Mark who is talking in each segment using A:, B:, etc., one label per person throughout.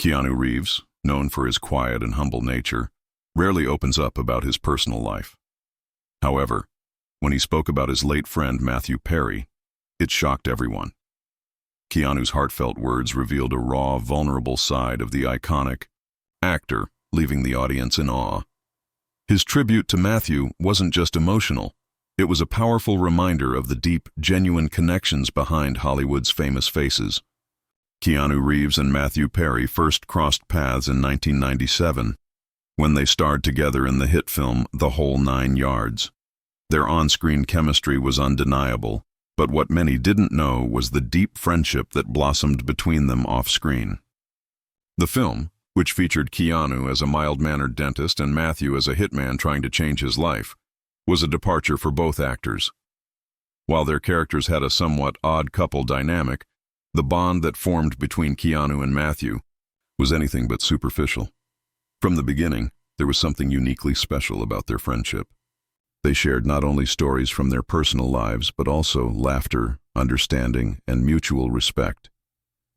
A: Keanu Reeves, known for his quiet and humble nature, rarely opens up about his personal life. However, when he spoke about his late friend Matthew Perry, it shocked everyone. Keanu's heartfelt words revealed a raw, vulnerable side of the iconic actor, leaving the audience in awe. His tribute to Matthew wasn't just emotional, it was a powerful reminder of the deep, genuine connections behind Hollywood's famous faces. Keanu Reeves and Matthew Perry first crossed paths in 1997, when they starred together in the hit film The Whole 9 Yards. Their on-screen chemistry was undeniable, but what many didn't know was the deep friendship that blossomed between them off-screen. The film, which featured Keanu as a mild-mannered dentist and Matthew as a hitman trying to change his life, was a departure for both actors. While their characters had a somewhat odd couple dynamic, the bond that formed between Keanu and Matthew was anything but superficial. From the beginning, there was something uniquely special about their friendship. They shared not only stories from their personal lives, but also laughter, understanding, and mutual respect.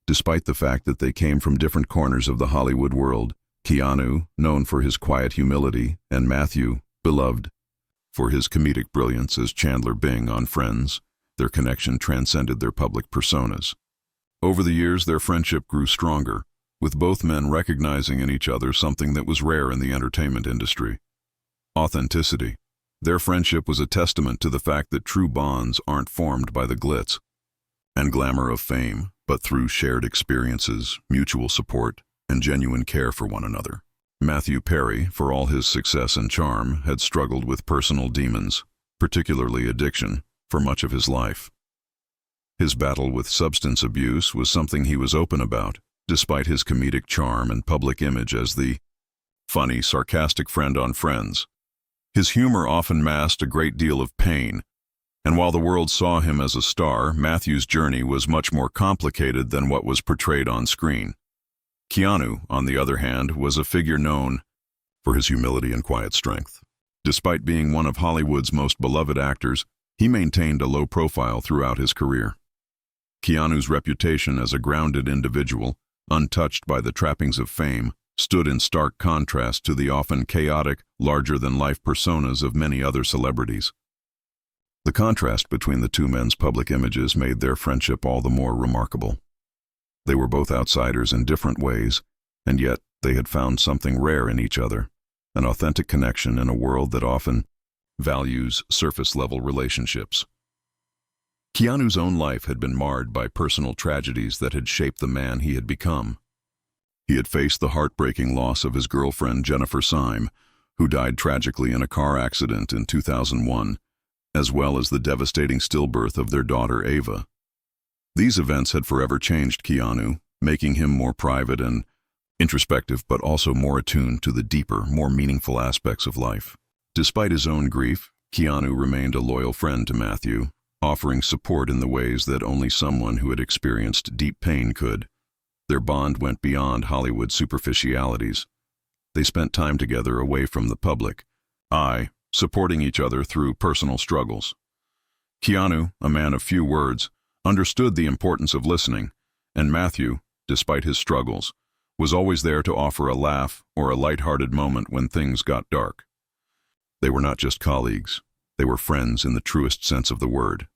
A: Despite the fact that they came from different corners of the Hollywood world, Keanu, known for his quiet humility, and Matthew, beloved for his comedic brilliance as Chandler Bing on Friends, their connection transcended their public personas. Over the years, their friendship grew stronger, with both men recognizing in each other something that was rare in the entertainment industry: authenticity. Their friendship was a testament to the fact that true bonds aren't formed by the glitz and glamour of fame, but through shared experiences, mutual support, and genuine care for one another. Matthew Perry, for all his success and charm, had struggled with personal demons, particularly addiction, for much of his life. His battle with substance abuse was something he was open about, despite his comedic charm and public image as the funny, sarcastic friend on Friends. His humor often masked a great deal of pain, and while the world saw him as a star, Matthew's journey was much more complicated than what was portrayed on screen. Keanu, on the other hand, was a figure known for his humility and quiet strength. Despite being one of Hollywood's most beloved actors, he maintained a low profile throughout his career. Keanu's reputation as a grounded individual, untouched by the trappings of fame, stood in stark contrast to the often chaotic, larger-than-life personas of many other celebrities. The contrast between the two men's public images made their friendship all the more remarkable. They were both outsiders in different ways, and yet they had found something rare in each other, an authentic connection in a world that often values surface-level relationships. Keanu's own life had been marred by personal tragedies that had shaped the man he had become. He had faced the heartbreaking loss of his girlfriend Jennifer Syme, who died tragically in a car accident in 2001, as well as the devastating stillbirth of their daughter Ava. These events had forever changed Keanu, making him more private and introspective, but also more attuned to the deeper, more meaningful aspects of life. Despite his own grief, Keanu remained a loyal friend to Matthew, offering support in the ways that only someone who had experienced deep pain could. Their bond went beyond Hollywood superficialities. They spent time together away from the public eye, supporting each other through personal struggles. Keanu, a man of few words, understood the importance of listening, and Matthew, despite his struggles, was always there to offer a laugh or a light-hearted moment when things got dark. They were not just colleagues, they were friends in the truest sense of the word.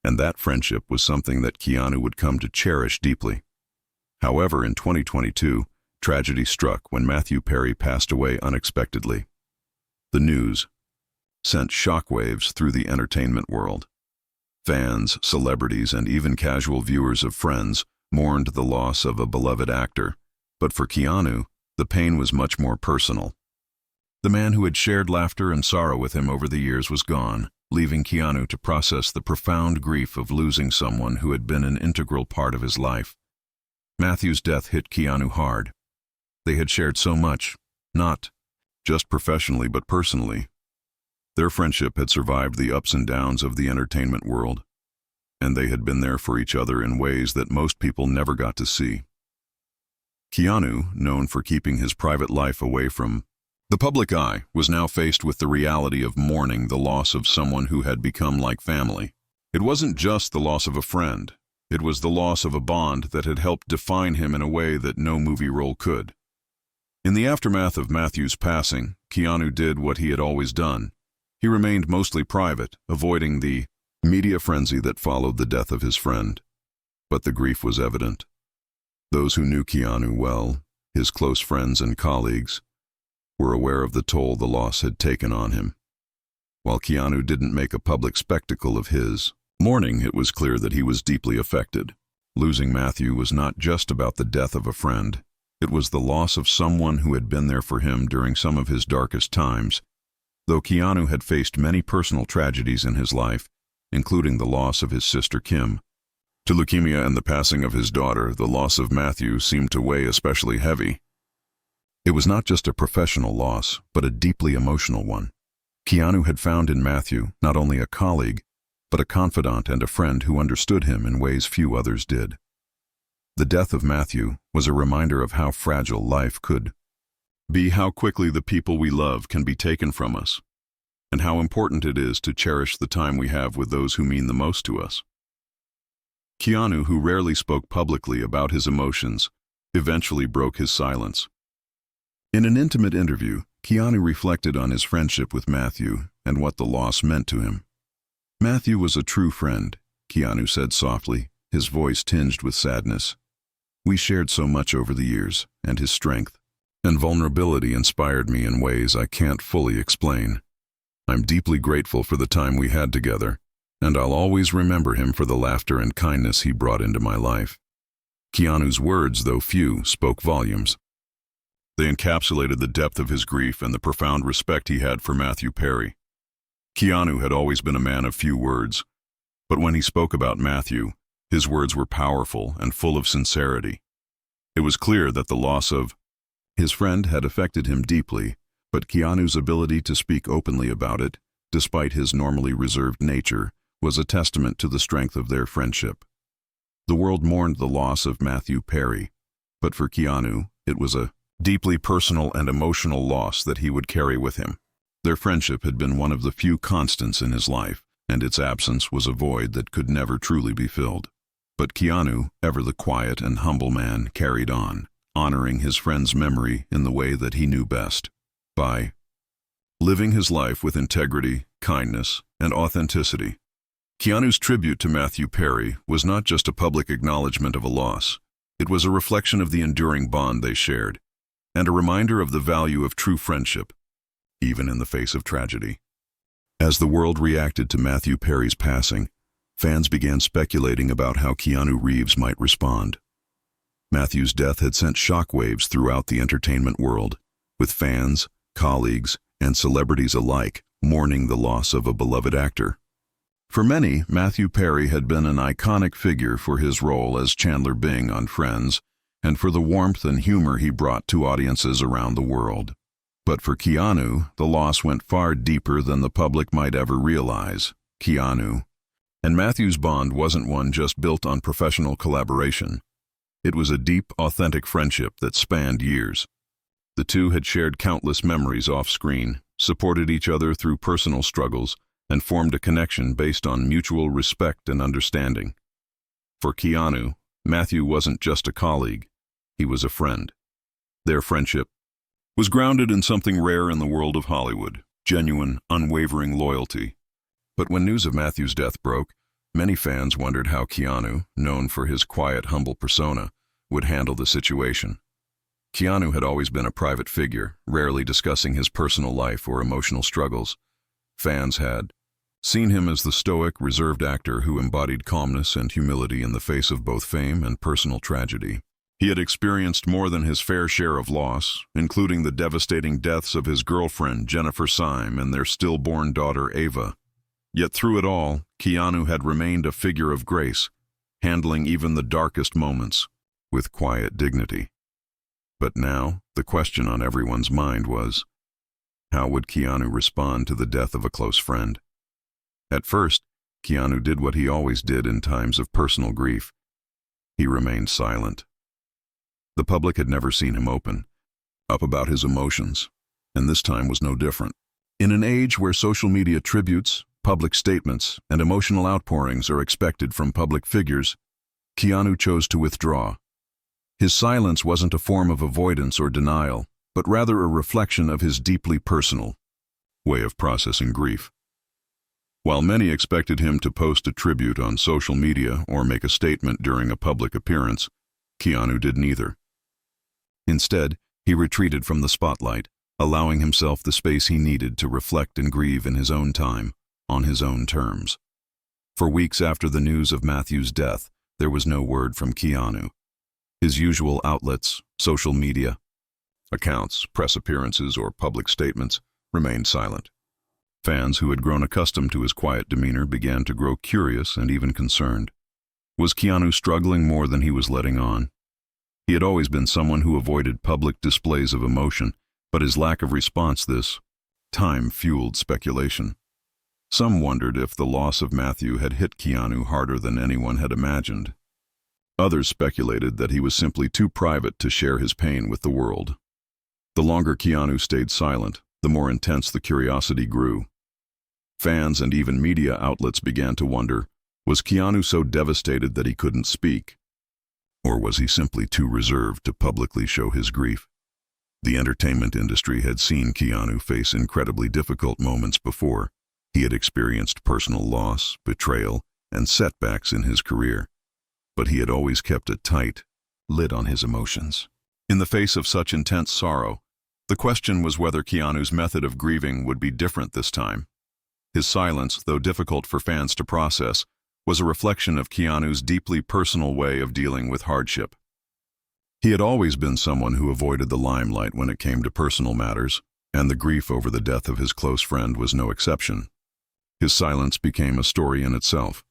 A: And that friendship was something that Keanu would come to cherish deeply. However, in 2022, tragedy struck when Matthew Perry passed away unexpectedly. The news sent shockwaves through the entertainment world. Fans, celebrities, and even casual viewers of Friends mourned the loss of a beloved actor, but for Keanu, the pain was much more personal. The man who had shared laughter and sorrow with him over the years was gone, leaving Keanu to process the profound grief of losing someone who had been an integral part of his life. Matthew's death hit Keanu hard. They had shared so much, not just professionally but personally. Their friendship had survived the ups and downs of the entertainment world, and they had been there for each other in ways that most people never got to see. Keanu, known for keeping his private life away from the public eye, was now faced with the reality of mourning the loss of someone who had become like family. It wasn't just the loss of a friend. It was the loss of a bond that had helped define him in a way that no movie role could. In the aftermath of Matthew's passing, Keanu did what he had always done. He remained mostly private, avoiding the media frenzy that followed the death of his friend. But the grief was evident. Those who knew Keanu well, his close friends and colleagues, were aware of the toll the loss had taken on him. While Keanu didn't make a public spectacle of his mourning, it was clear that he was deeply affected. Losing Matthew was not just about the death of a friend. It was the loss of someone who had been there for him during some of his darkest times. Though Keanu had faced many personal tragedies in his life, including the loss of his sister Kim to leukemia and the passing of his daughter, the loss of Matthew seemed to weigh especially heavy. It was not just a professional loss, but a deeply emotional one. Keanu had found in Matthew not only a colleague, but a confidant and a friend who understood him in ways few others did. The death of Matthew was a reminder of how fragile life could be, how quickly the people we love can be taken from us, and how important it is to cherish the time we have with those who mean the most to us. Keanu, who rarely spoke publicly about his emotions, eventually broke his silence. In an intimate interview, Keanu reflected on his friendship with Matthew and what the loss meant to him. "Matthew was a true friend," Keanu said softly, his voice tinged with sadness. "We shared so much over the years, and his strength and vulnerability inspired me in ways I can't fully explain. I'm deeply grateful for the time we had together, and I'll always remember him for the laughter and kindness he brought into my life." Keanu's words, though few, spoke volumes. They encapsulated the depth of his grief and the profound respect he had for Matthew Perry. Keanu had always been a man of few words, but when he spoke about Matthew, his words were powerful and full of sincerity. It was clear that the loss of his friend had affected him deeply, but Keanu's ability to speak openly about it, despite his normally reserved nature, was a testament to the strength of their friendship. The world mourned the loss of Matthew Perry, but for Keanu, it was a deeply personal and emotional loss that he would carry with him. Their friendship had been one of the few constants in his life, and its absence was a void that could never truly be filled. But Keanu, ever the quiet and humble man, carried on, honoring his friend's memory in the way that he knew best, by living his life with integrity, kindness, and authenticity. Keanu's tribute to Matthew Perry was not just a public acknowledgement of a loss. It was a reflection of the enduring bond they shared, and a reminder of the value of true friendship, even in the face of tragedy. As the world reacted to Matthew Perry's passing, fans began speculating about how Keanu Reeves might respond. Matthew's death had sent shockwaves throughout the entertainment world, with fans, colleagues, and celebrities alike mourning the loss of a beloved actor. For many, Matthew Perry had been an iconic figure for his role as Chandler Bing on Friends, and for the warmth and humor he brought to audiences around the world. But for Keanu, the loss went far deeper than the public might ever realize. Keanu and Matthew's bond wasn't one just built on professional collaboration. It was a deep, authentic friendship that spanned years. The two had shared countless memories off-screen, supported each other through personal struggles, and formed a connection based on mutual respect and understanding. For Keanu, Matthew wasn't just a colleague, he was a friend. Their friendship was grounded in something rare in the world of Hollywood, genuine, unwavering loyalty. But when news of Matthew's death broke, many fans wondered how Keanu, known for his quiet, humble persona, would handle the situation. Keanu had always been a private figure, rarely discussing his personal life or emotional struggles. Fans had seen him as the stoic, reserved actor who embodied calmness and humility in the face of both fame and personal tragedy. He had experienced more than his fair share of loss, including the devastating deaths of his girlfriend, Jennifer Syme, and their stillborn daughter, Ava. Yet through it all, Keanu had remained a figure of grace, handling even the darkest moments with quiet dignity. But now, the question on everyone's mind was, how would Keanu respond to the death of a close friend? At first, Keanu did what he always did in times of personal grief. He remained silent. The public had never seen him open up about his emotions, and this time was no different. In an age where social media tributes, public statements, and emotional outpourings are expected from public figures, Keanu chose to withdraw. His silence wasn't a form of avoidance or denial, but rather a reflection of his deeply personal way of processing grief. While many expected him to post a tribute on social media or make a statement during a public appearance, Keanu did neither. Instead, he retreated from the spotlight, allowing himself the space he needed to reflect and grieve in his own time, on his own terms. For weeks after the news of Matthew's death, there was no word from Keanu. His usual outlets, social media accounts, press appearances, or public statements, remained silent. Fans who had grown accustomed to his quiet demeanor began to grow curious and even concerned. Was Keanu struggling more than he was letting on? He had always been someone who avoided public displays of emotion, but his lack of response this time fueled speculation. Some wondered if the loss of Matthew had hit Keanu harder than anyone had imagined. Others speculated that he was simply too private to share his pain with the world. The longer Keanu stayed silent, the more intense the curiosity grew. Fans and even media outlets began to wonder, was Keanu so devastated that he couldn't speak? Or was he simply too reserved to publicly show his grief? The entertainment industry had seen Keanu face incredibly difficult moments before. He had experienced personal loss, betrayal, and setbacks in his career. But he had always kept a tight lid on his emotions. In the face of such intense sorrow, the question was whether Keanu's method of grieving would be different this time. His silence, though difficult for fans to process, was a reflection of Keanu's deeply personal way of dealing with hardship. He had always been someone who avoided the limelight when it came to personal matters, and the grief over the death of his close friend was no exception. His silence became a story in itself.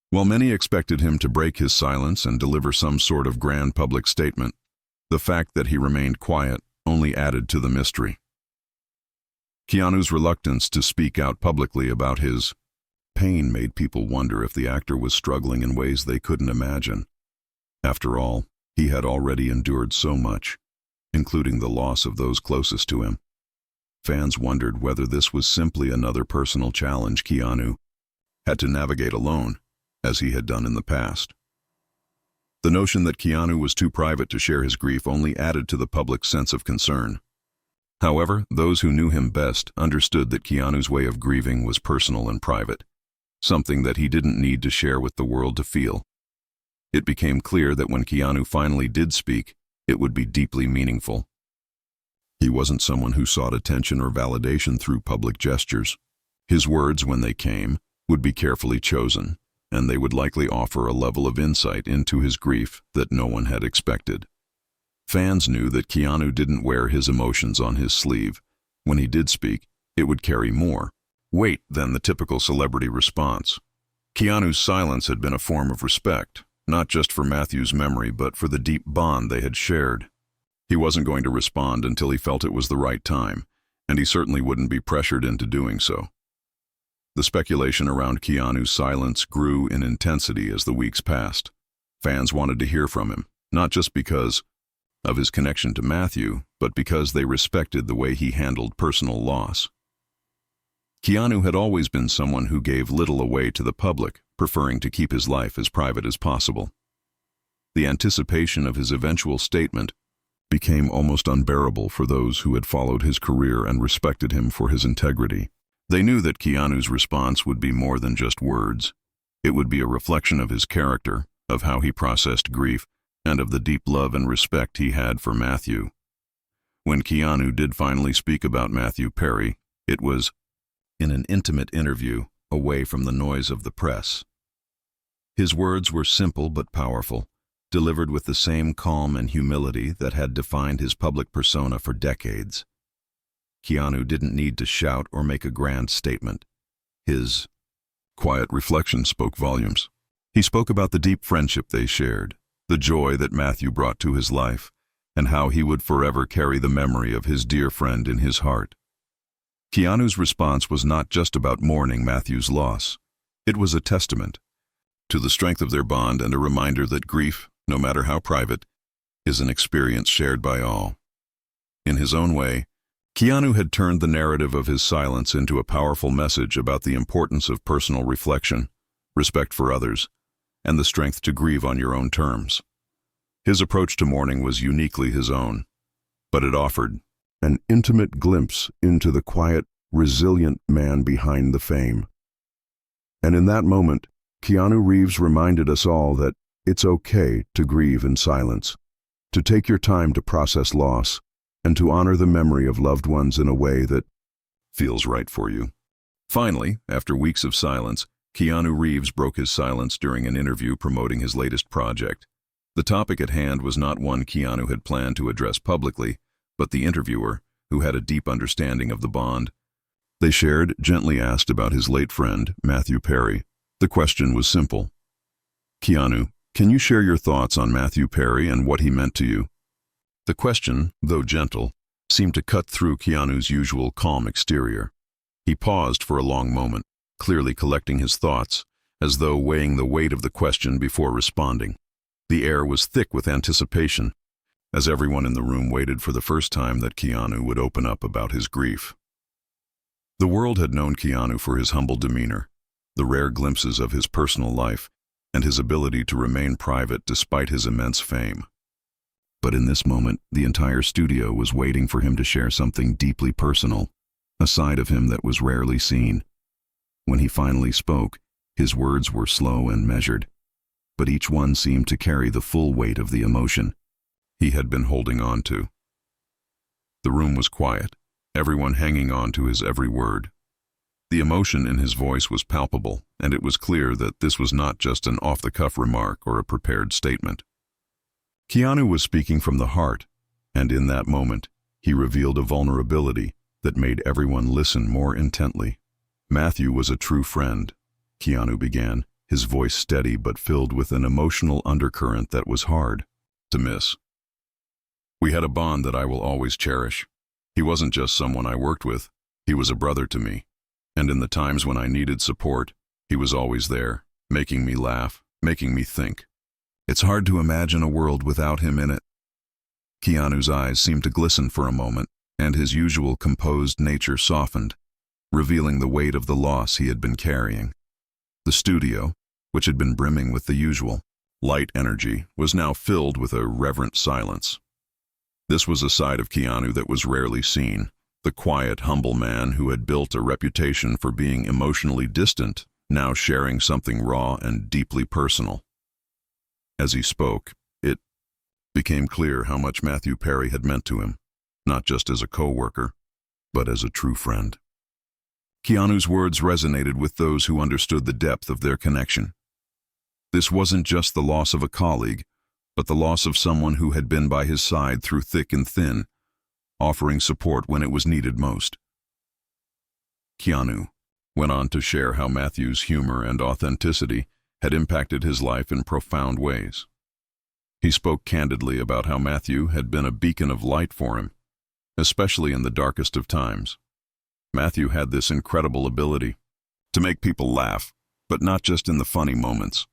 A: While many expected him to break his silence and deliver some sort of grand public statement, the fact that he remained quiet only added to the mystery. Keanu's reluctance to speak out publicly about his pain made people wonder if the actor was struggling in ways they couldn't imagine. After all, he had already endured so much, including the loss of those closest to him. Fans wondered whether this was simply another personal challenge Keanu had to navigate alone, as he had done in the past. The notion that Keanu was too private to share his grief only added to the public's sense of concern. However, those who knew him best understood that Keanu's way of grieving was personal and private, something that he didn't need to share with the world to feel. It became clear that when Keanu finally did speak, it would be deeply meaningful. He wasn't someone who sought attention or validation through public gestures. His words, when they came, would be carefully chosen, and they would likely offer a level of insight into his grief that no one had expected. Fans knew that Keanu didn't wear his emotions on his sleeve. When he did speak, it would carry more weight than the typical celebrity response. Keanu's silence had been a form of respect, not just for Matthew's memory but for the deep bond they had shared. He wasn't going to respond until he felt it was the right time, and he certainly wouldn't be pressured into doing so. The speculation around Keanu's silence grew in intensity as the weeks passed. Fans wanted to hear from him, not just because of his connection to Matthew, but because they respected the way he handled personal loss. Keanu had always been someone who gave little away to the public, preferring to keep his life as private as possible. The anticipation of his eventual statement became almost unbearable for those who had followed his career and respected him for his integrity. They knew that Keanu's response would be more than just words. It would be a reflection of his character, of how he processed grief, and of the deep love and respect he had for Matthew. When Keanu did finally speak about Matthew Perry, it was in an intimate interview, away from the noise of the press. His words were simple but powerful, delivered with the same calm and humility that had defined his public persona for decades. Keanu didn't need to shout or make a grand statement. His quiet reflection spoke volumes. He spoke about the deep friendship they shared, the joy that Matthew brought to his life, and how he would forever carry the memory of his dear friend in his heart. Keanu's response was not just about mourning Matthew's loss. It was a testament to the strength of their bond and a reminder that grief, no matter how private, is an experience shared by all. In his own way, Keanu had turned the narrative of his silence into a powerful message about the importance of personal reflection, respect for others, and the strength to grieve on your own terms. His approach to mourning was uniquely his own, but it offered an intimate glimpse into the quiet, resilient man behind the fame. And in that moment, Keanu Reeves reminded us all that it's okay to grieve in silence, to take your time to process loss, and to honor the memory of loved ones in a way that feels right for you. Finally, after weeks of silence, Keanu Reeves broke his silence during an interview promoting his latest project. The topic at hand was not one Keanu had planned to address publicly, but the interviewer, who had a deep understanding of the bond. They shared, gently asked about his late friend, Matthew Perry. The question was simple. Keanu, can you share your thoughts on Matthew Perry and what he meant to you? The question, though gentle, seemed to cut through Keanu's usual calm exterior. He paused for a long moment, clearly collecting his thoughts, as though weighing the weight of the question before responding. The air was thick with anticipation, as everyone in the room waited for the first time that Keanu would open up about his grief. The world had known Keanu for his humble demeanor, the rare glimpses of his personal life, and his ability to remain private despite his immense fame. But in this moment, the entire studio was waiting for him to share something deeply personal, a side of him that was rarely seen. When he finally spoke, his words were slow and measured, but each one seemed to carry the full weight of the emotion he had been holding on to. The room was quiet, everyone hanging on to his every word. The emotion in his voice was palpable, and it was clear that this was not just an off-the-cuff remark or a prepared statement. Keanu was speaking from the heart, and in that moment, he revealed a vulnerability that made everyone listen more intently. Matthew was a true friend, Keanu began, his voice steady but filled with an emotional undercurrent that was hard to miss. We had a bond that I will always cherish. He wasn't just someone I worked with, he was a brother to me. And in the times when I needed support, he was always there, making me laugh, making me think. It's hard to imagine a world without him in it. Keanu's eyes seemed to glisten for a moment, and his usual composed nature softened, revealing the weight of the loss he had been carrying. The studio, which had been brimming with the usual light energy, was now filled with a reverent silence. This was a side of Keanu that was rarely seen, the quiet, humble man who had built a reputation for being emotionally distant, now sharing something raw and deeply personal. As he spoke, it became clear how much Matthew Perry had meant to him, not just as a co-worker, but as a true friend. Keanu's words resonated with those who understood the depth of their connection. This wasn't just the loss of a colleague, but the loss of someone who had been by his side through thick and thin, offering support when it was needed most. Keanu went on to share how Matthew's humor and authenticity had impacted his life in profound ways. He spoke candidly about how Matthew had been a beacon of light for him, especially in the darkest of times. Matthew had this incredible ability to make people laugh, but not just in the funny moments.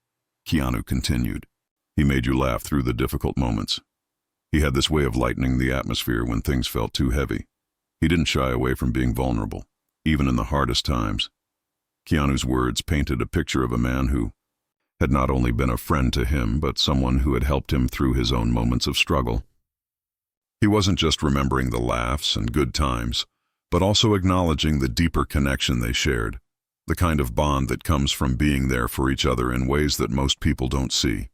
A: Keanu continued. He made you laugh through the difficult moments. He had this way of lightening the atmosphere when things felt too heavy. He didn't shy away from being vulnerable, even in the hardest times. Keanu's words painted a picture of a man who had not only been a friend to him, but someone who had helped him through his own moments of struggle. He wasn't just remembering the laughs and good times, but also acknowledging the deeper connection they shared, the kind of bond that comes from being there for each other in ways that most people don't see.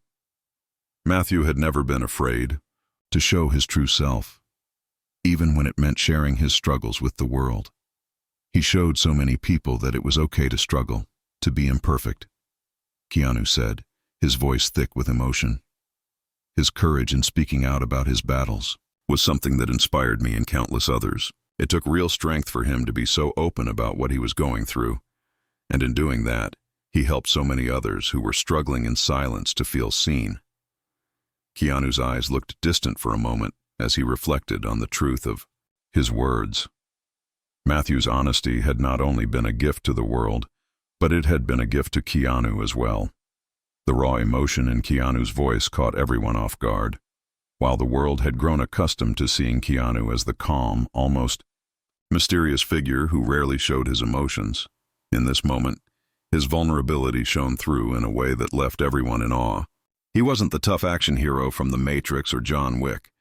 A: Matthew had never been afraid to show his true self, even when it meant sharing his struggles with the world. He showed so many people that it was okay to struggle, to be imperfect. Keanu said, his voice thick with emotion. His courage in speaking out about his battles was something that inspired me and countless others. It took real strength for him to be so open about what he was going through, and in doing that, he helped so many others who were struggling in silence to feel seen. Keanu's eyes looked distant for a moment as he reflected on the truth of his words. Matthew's honesty had not only been a gift to the world, but it had been a gift to Keanu as well. The raw emotion in Keanu's voice caught everyone off guard. While the world had grown accustomed to seeing Keanu as the calm, almost mysterious figure who rarely showed his emotions, in this moment, His vulnerability shone through in a way that left everyone in awe. He wasn't the tough action hero from The Matrix or John Wick.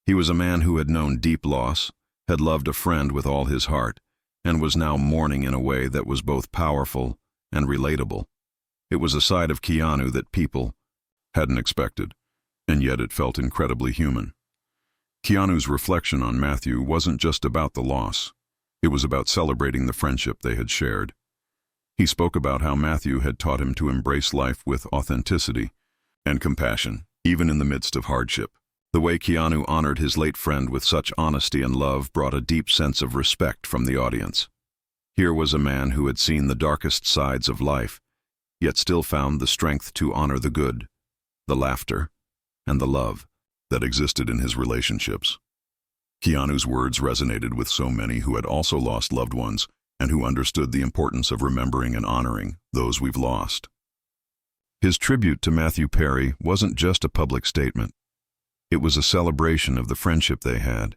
A: He was a man who had known deep loss, had loved a friend with all his heart, and was now mourning in a way that was both powerful and relatable. It was a side of Keanu that people hadn't expected, and yet it felt incredibly human. Keanu's reflection on Matthew wasn't just about the loss. It was about celebrating the friendship they had shared. He spoke about how Matthew had taught him to embrace life with authenticity and compassion, even in the midst of hardship. The way Keanu honored his late friend with such honesty and love brought a deep sense of respect from the audience. Here was a man who had seen the darkest sides of life, yet still found the strength to honor the good, the laughter, and the love that existed in his relationships. Keanu's words resonated with so many who had also lost loved ones and who understood the importance of remembering and honoring those we've lost. His tribute to Matthew Perry wasn't just a public statement. It was a celebration of the friendship they had,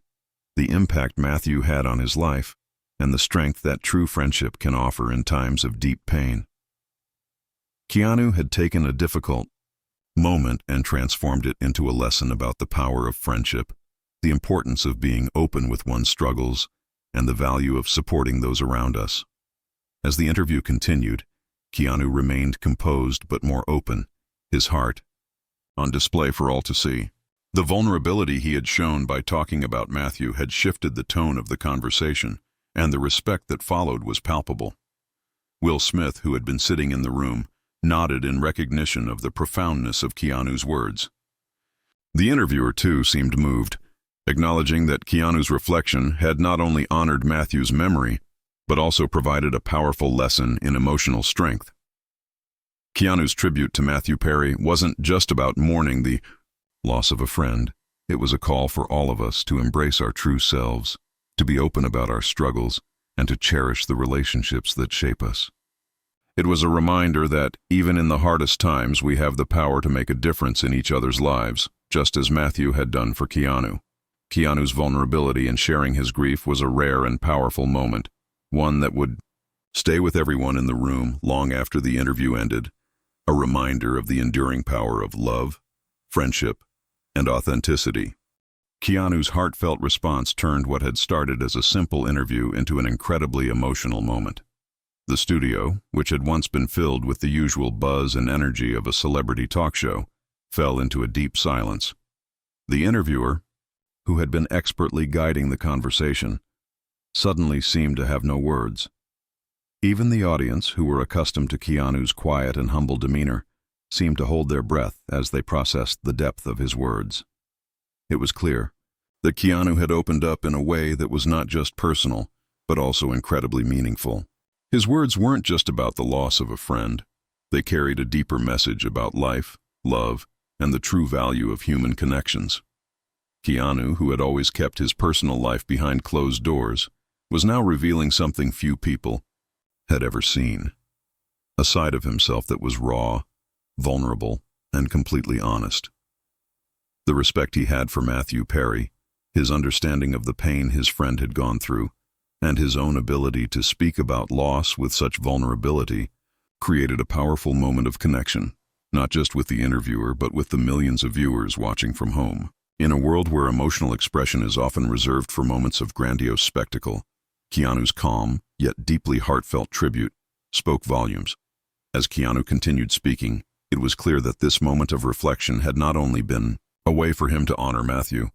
A: the impact Matthew had on his life, and the strength that true friendship can offer in times of deep pain. Keanu had taken a difficult moment and transformed it into a lesson about the power of friendship, the importance of being open with one's struggles, and the value of supporting those around us. As the interview continued, Keanu remained composed but more open, his heart on display for all to see. The vulnerability he had shown by talking about Matthew had shifted the tone of the conversation, and the respect that followed was palpable. Will Smith, who had been sitting in the room, nodded in recognition of the profoundness of Keanu's words. The interviewer, too, seemed moved, acknowledging that Keanu's reflection had not only honored Matthew's memory, but also provided a powerful lesson in emotional strength. Keanu's tribute to Matthew Perry wasn't just about mourning the loss of a friend. It was a call for all of us to embrace our true selves, to be open about our struggles, and to cherish the relationships that shape us. It was a reminder that, even in the hardest times, we have the power to make a difference in each other's lives, just as Matthew had done for Keanu. Keanu's vulnerability in sharing his grief was a rare and powerful moment, one that would stay with everyone in the room long after the interview ended, a reminder of the enduring power of love, friendship, and authenticity. Keanu's heartfelt response turned what had started as a simple interview into an incredibly emotional moment. The studio, which had once been filled with the usual buzz and energy of a celebrity talk show, fell into a deep silence. The interviewer, who had been expertly guiding the conversation, suddenly seemed to have no words. Even the audience, who were accustomed to Keanu's quiet and humble demeanor, seemed to hold their breath as they processed the depth of his words. It was clear that Keanu had opened up in a way that was not just personal, but also incredibly meaningful. His words weren't just about the loss of a friend. They carried a deeper message about life, love, and the true value of human connections. Keanu, who had always kept his personal life behind closed doors, was now revealing something few people had ever seen. A side of himself that was raw, vulnerable, and completely honest. The respect he had for Matthew Perry, his understanding of the pain his friend had gone through, and his own ability to speak about loss with such vulnerability, created a powerful moment of connection, not just with the interviewer but with the millions of viewers watching from home. In a world where emotional expression is often reserved for moments of grandiose spectacle, Keanu's calm, yet deeply heartfelt tribute spoke volumes. As Keanu continued speaking, it was clear that this moment of reflection had not only been a way for him to honor Matthew,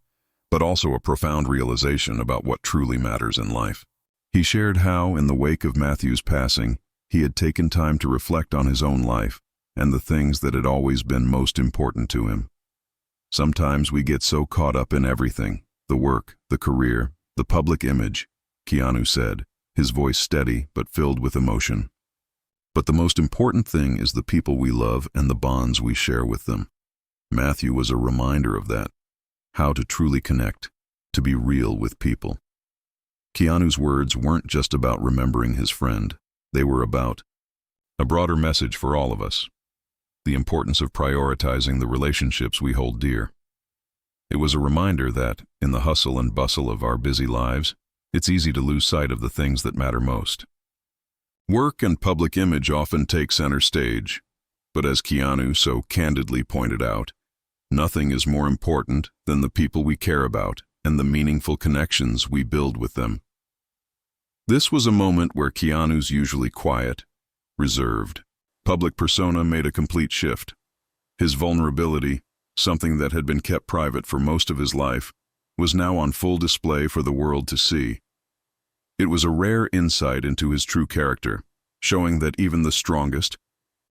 A: but also a profound realization about what truly matters in life. He shared how, in the wake of Matthew's passing, he had taken time to reflect on his own life and the things that had always been most important to him. Sometimes we get so caught up in everything, the work, the career, the public image, Keanu said, his voice steady but filled with emotion. But the most important thing is the people we love and the bonds we share with them. Matthew was a reminder of that, how to truly connect, to be real with people. Keanu's words weren't just about remembering his friend, they were about a broader message for all of us, the importance of prioritizing the relationships we hold dear. It was a reminder that, in the hustle and bustle of our busy lives, it's easy to lose sight of the things that matter most. Work and public image often take center stage, but as Keanu so candidly pointed out, nothing is more important than the people we care about and the meaningful connections we build with them. This was a moment where Keanu's usually quiet, reserved, public persona made a complete shift. His vulnerability, something that had been kept private for most of his life, was now on full display for the world to see. It was a rare insight into his true character, showing that even the strongest,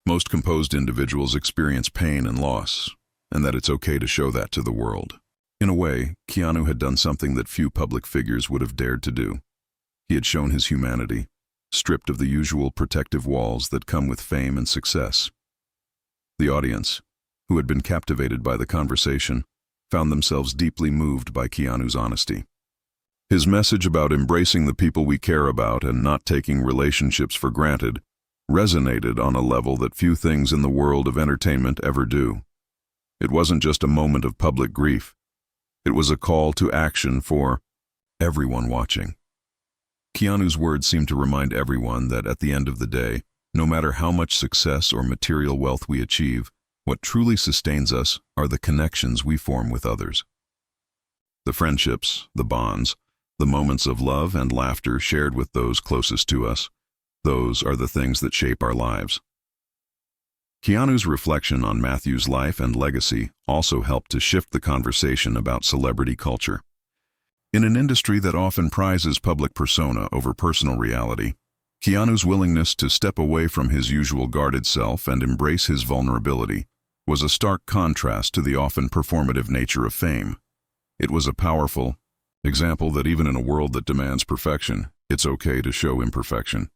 A: most composed individuals experience pain and loss, and that it's okay to show that to the world. In a way, Keanu had done something that few public figures would have dared to do. He had shown his humanity, stripped of the usual protective walls that come with fame and success. The audience, who had been captivated by the conversation, found themselves deeply moved by Keanu's honesty. His message about embracing the people we care about and not taking relationships for granted resonated on a level that few things in the world of entertainment ever do. It wasn't just a moment of public grief. It was a call to action for everyone watching. Keanu's words seemed to remind everyone that at the end of the day, no matter how much success or material wealth we achieve, what truly sustains us are the connections we form with others. The friendships, the bonds, the moments of love and laughter shared with those closest to us, those are the things that shape our lives. Keanu's reflection on Matthew's life and legacy also helped to shift the conversation about celebrity culture. In an industry that often prizes public persona over personal reality, Keanu's willingness to step away from his usual guarded self and embrace his vulnerability was a stark contrast to the often performative nature of fame. It was a powerful example that even in a world that demands perfection, it's okay to show imperfection.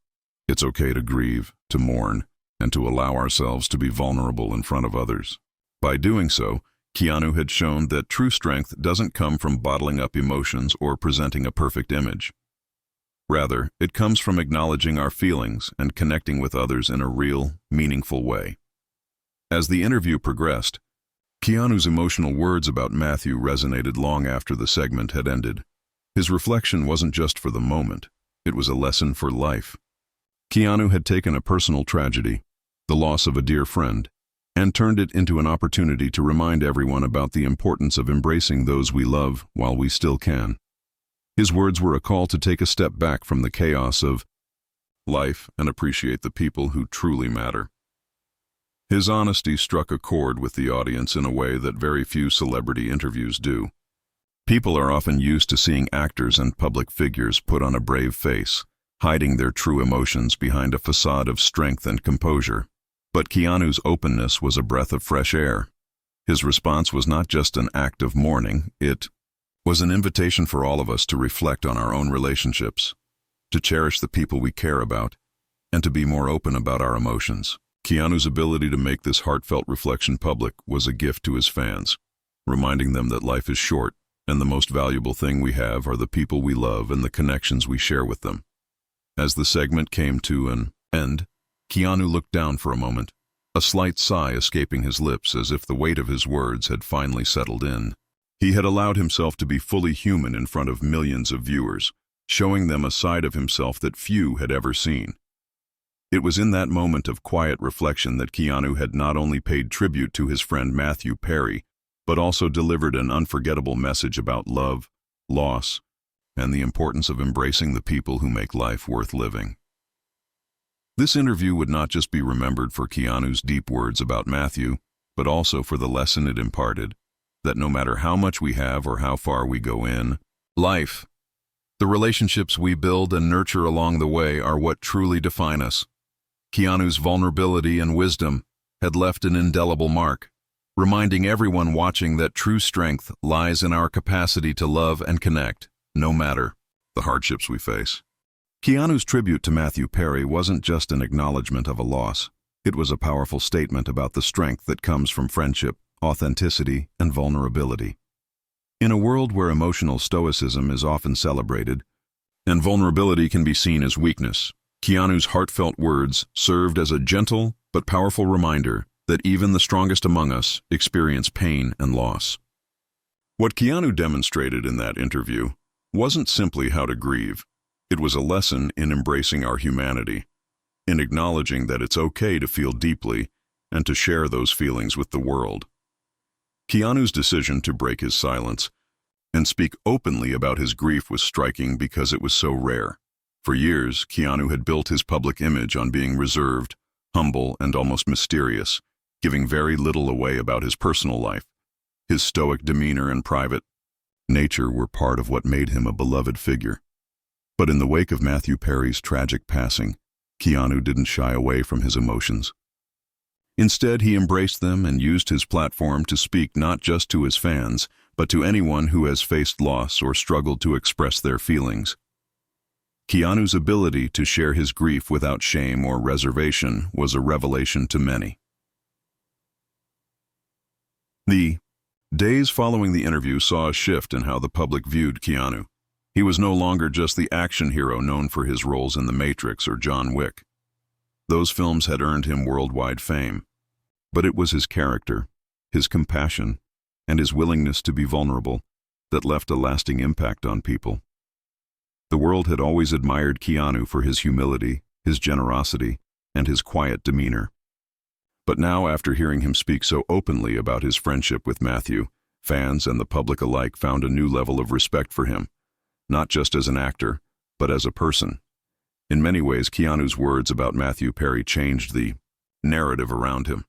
A: It's okay to grieve, to mourn, and to allow ourselves to be vulnerable in front of others. By doing so, Keanu had shown that true strength doesn't come from bottling up emotions or presenting a perfect image. Rather, it comes from acknowledging our feelings and connecting with others in a real, meaningful way. As the interview progressed, Keanu's emotional words about Matthew resonated long after the segment had ended. His reflection wasn't just for the moment, it was a lesson for life. Keanu had taken a personal tragedy, the loss of a dear friend, and turned it into an opportunity to remind everyone about the importance of embracing those we love while we still can. His words were a call to take a step back from the chaos of life and appreciate the people who truly matter. His honesty struck a chord with the audience in a way that very few celebrity interviews do. People are often used to seeing actors and public figures put on a brave face, hiding their true emotions behind a facade of strength and composure. But Keanu's openness was a breath of fresh air. His response was not just an act of mourning, it was an invitation for all of us to reflect on our own relationships, to cherish the people we care about, and to be more open about our emotions. Keanu's ability to make this heartfelt reflection public was a gift to his fans, reminding them that life is short, and the most valuable thing we have are the people we love and the connections we share with them. As the segment came to an end, Keanu looked down for a moment, a slight sigh escaping his lips as if the weight of his words had finally settled in. He had allowed himself to be fully human in front of millions of viewers, showing them a side of himself that few had ever seen. It was in that moment of quiet reflection that Keanu had not only paid tribute to his friend Matthew Perry, but also delivered an unforgettable message about love, loss, and the importance of embracing the people who make life worth living. This interview would not just be remembered for Keanu's deep words about Matthew, but also for the lesson it imparted, that no matter how much we have or how far we go in life, the relationships we build and nurture along the way are what truly define us. Keanu's vulnerability and wisdom had left an indelible mark, reminding everyone watching that true strength lies in our capacity to love and connect, no matter the hardships we face. Keanu's tribute to Matthew Perry wasn't just an acknowledgement of a loss. It was a powerful statement about the strength that comes from friendship, authenticity, and vulnerability. In a world where emotional stoicism is often celebrated, and vulnerability can be seen as weakness, Keanu's heartfelt words served as a gentle but powerful reminder that even the strongest among us experience pain and loss. What Keanu demonstrated in that interview wasn't simply how to grieve. It was a lesson in embracing our humanity. in acknowledging that it's okay to feel deeply and to share those feelings with the world. Keanu's decision to break his silence and speak openly about his grief was striking because it was so rare. For years, Keanu had built his public image on being reserved, humble, and almost mysterious, giving very little away about his personal life. His stoic demeanor and private nature were part of what made him a beloved figure. But in the wake of Matthew Perry's tragic passing, Keanu didn't shy away from his emotions. Instead, he embraced them and used his platform to speak not just to his fans, but to anyone who has faced loss or struggled to express their feelings. Keanu's ability to share his grief without shame or reservation was a revelation to many. The days following the interview saw a shift in how the public viewed Keanu. He was no longer just the action hero known for his roles in The Matrix or John Wick. Those films had earned him worldwide fame. But it was his character, his compassion, and his willingness to be vulnerable that left a lasting impact on people. The world had always admired Keanu for his humility, his generosity, and his quiet demeanor. But now, after hearing him speak so openly about his friendship with Matthew, fans and the public alike found a new level of respect for him, not just as an actor, but as a person. In many ways, Keanu's words about Matthew Perry changed the narrative around him.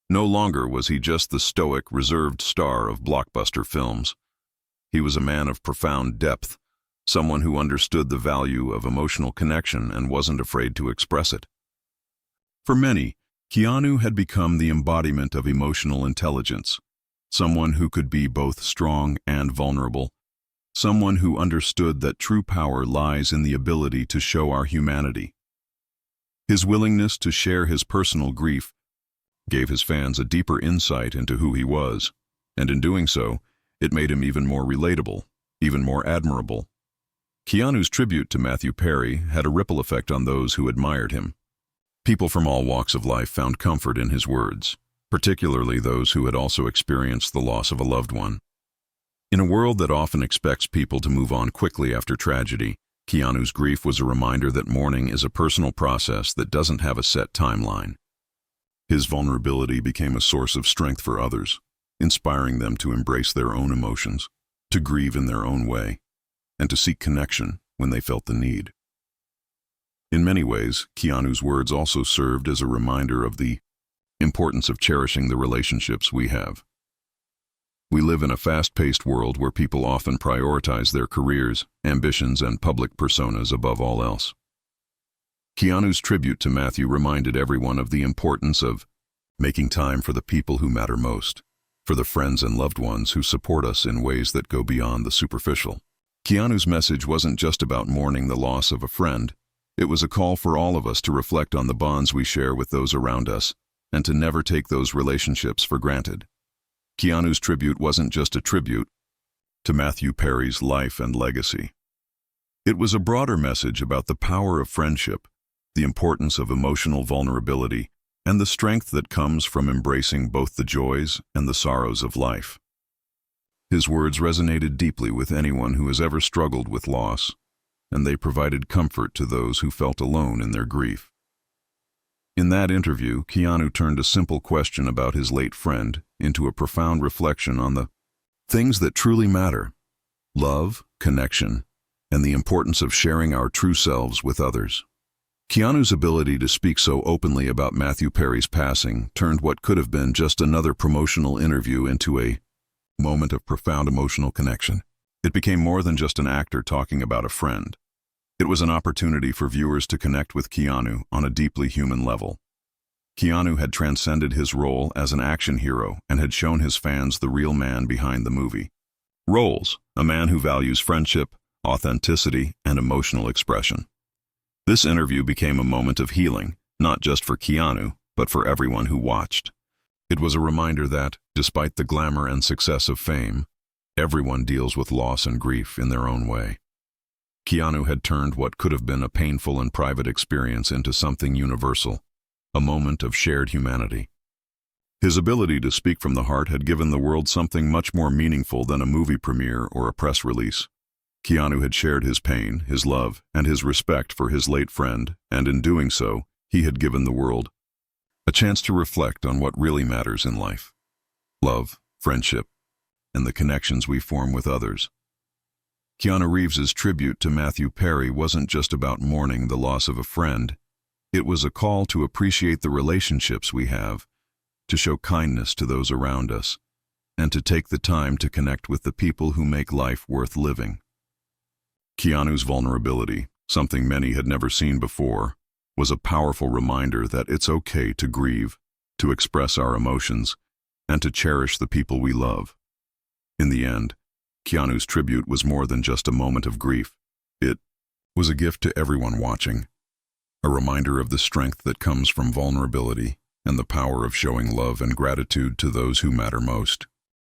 A: No longer was he just the stoic, reserved star of blockbuster films. He was a man of profound depth, someone who understood the value of emotional connection and wasn't afraid to express it. For many, Keanu had become the embodiment of emotional intelligence, someone who could be both strong and vulnerable, someone who understood that true power lies in the ability to show our humanity. His willingness to share his personal grief gave his fans a deeper insight into who he was, and in doing so, it made him even more relatable, even more admirable. Keanu's tribute to Matthew Perry had a ripple effect on those who admired him. People from all walks of life found comfort in his words, particularly those who had also experienced the loss of a loved one. In a world that often expects people to move on quickly after tragedy, Keanu's grief was a reminder that mourning is a personal process that doesn't have a set timeline. His vulnerability became a source of strength for others, inspiring them to embrace their own emotions, to grieve in their own way, and to seek connection when they felt the need. In many ways, Keanu's words also served as a reminder of the importance of cherishing the relationships we have. We live in a fast-paced world where people often prioritize their careers, ambitions, and public personas above all else. Keanu's tribute to Matthew reminded everyone of the importance of making time for the people who matter most, for the friends and loved ones who support us in ways that go beyond the superficial. Keanu's message wasn't just about mourning the loss of a friend. It was a call for all of us to reflect on the bonds we share with those around us and to never take those relationships for granted. Keanu's tribute wasn't just a tribute to Matthew Perry's life and legacy. It was a broader message about the power of friendship, the importance of emotional vulnerability, and the strength that comes from embracing both the joys and the sorrows of life. His words resonated deeply with anyone who has ever struggled with loss, and they provided comfort to those who felt alone in their grief. In that interview, Keanu turned a simple question about his late friend into a profound reflection on the things that truly matter: love, connection, and the importance of sharing our true selves with others. Keanu's ability to speak so openly about Matthew Perry's passing turned what could have been just another promotional interview into a moment of profound emotional connection. It became more than just an actor talking about a friend. It was an opportunity for viewers to connect with Keanu on a deeply human level. Keanu had transcended his role as an action hero and had shown his fans the real man behind the movie. Roles: a man who values friendship, authenticity, and emotional expression. This interview became a moment of healing, not just for Keanu, but for everyone who watched. It was a reminder that, despite the glamour and success of fame, everyone deals with loss and grief in their own way. Keanu had turned what could have been a painful and private experience into something universal, a moment of shared humanity. His ability to speak from the heart had given the world something much more meaningful than a movie premiere or a press release. Keanu had shared his pain, his love, and his respect for his late friend, and in doing so, he had given the world a chance to reflect on what really matters in life: love, friendship, and the connections we form with others. Keanu Reeves's tribute to Matthew Perry wasn't just about mourning the loss of a friend. It was a call to appreciate the relationships we have, to show kindness to those around us, and to take the time to connect with the people who make life worth living. Keanu's vulnerability, something many had never seen before, was a powerful reminder that it's okay to grieve, to express our emotions, and to cherish the people we love. In the end, Keanu's tribute was more than just a moment of grief. It was a gift to everyone watching, a reminder of the strength that comes from vulnerability and the power of showing love and gratitude to those who matter most.